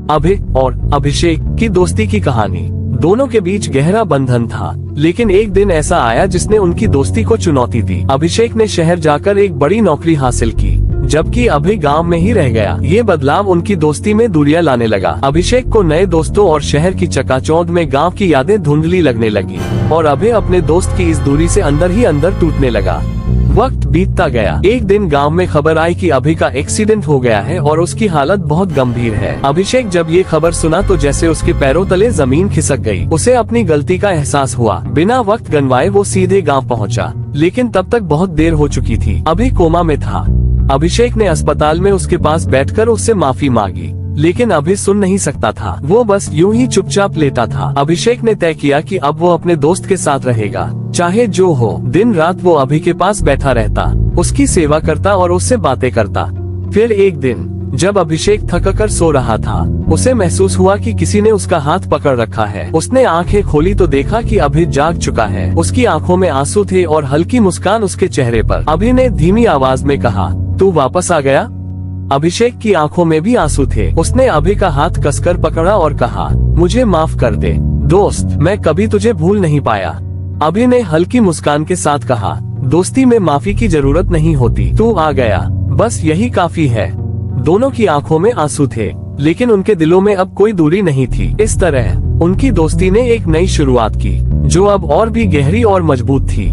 अभय और अभिषेक की दोस्ती की कहानी। दोनों के बीच गहरा बंधन था, लेकिन एक दिन ऐसा आया जिसने उनकी दोस्ती को चुनौती दी। अभिषेक ने शहर जाकर एक बड़ी नौकरी हासिल की, जबकि अभय गांव में ही रह गया। ये बदलाव उनकी दोस्ती में दूरियां लाने लगा। अभिषेक को नए दोस्तों और शहर की चकाचौंध में गांव की यादें धुंधली लगने लगी, और अभय अपने दोस्त की इस दूरी से अंदर ही अंदर टूटने लगा। वक्त बीतता गया। एक दिन गांव में खबर आई कि अभय का एक्सीडेंट हो गया है और उसकी हालत बहुत गंभीर है। अभिषेक जब ये खबर सुना तो जैसे उसके पैरों तले जमीन खिसक गई। उसे अपनी गलती का एहसास हुआ। बिना वक्त गंवाए वो सीधे गांव पहुंचा, लेकिन तब तक बहुत देर हो चुकी थी। अभय कोमा में था। अभिषेक ने अस्पताल में उसके पास बैठकर उससे माफी मांगी, लेकिन अभय सुन नहीं सकता था। वो बस यूं ही चुपचाप लेटा था। अभिषेक ने तय किया कि अब वो अपने दोस्त के साथ रहेगा, चाहे जो हो। दिन रात वो अभय के पास बैठा रहता, उसकी सेवा करता और उससे बातें करता। फिर एक दिन जब अभिषेक थक कर सो रहा था, उसे महसूस हुआ कि किसी ने उसका हाथ पकड़ रखा है। उसने आंखें खोली तो देखा कि अभय जाग चुका है। उसकी आंखों में आंसू थे और हल्की मुस्कान उसके चेहरे पर। अभय ने धीमी आवाज में कहा, तू वापस आ गया? अभिषेक की आंखों में भी आंसू थे। उसने अभय का हाथ कसकर पकड़ा और कहा, मुझे माफ कर दे दोस्त, मैं कभी तुझे भूल नहीं पाया। अभय ने हल्की मुस्कान के साथ कहा, दोस्ती में माफी की जरूरत नहीं होती, तू आ गया, बस यही काफी है। दोनों की आंखों में आंसू थे, लेकिन उनके दिलों में अब कोई दूरी नहीं थी। इस तरह उनकी दोस्ती ने एक नई शुरुआत की, जो अब और भी गहरी और मजबूत थी।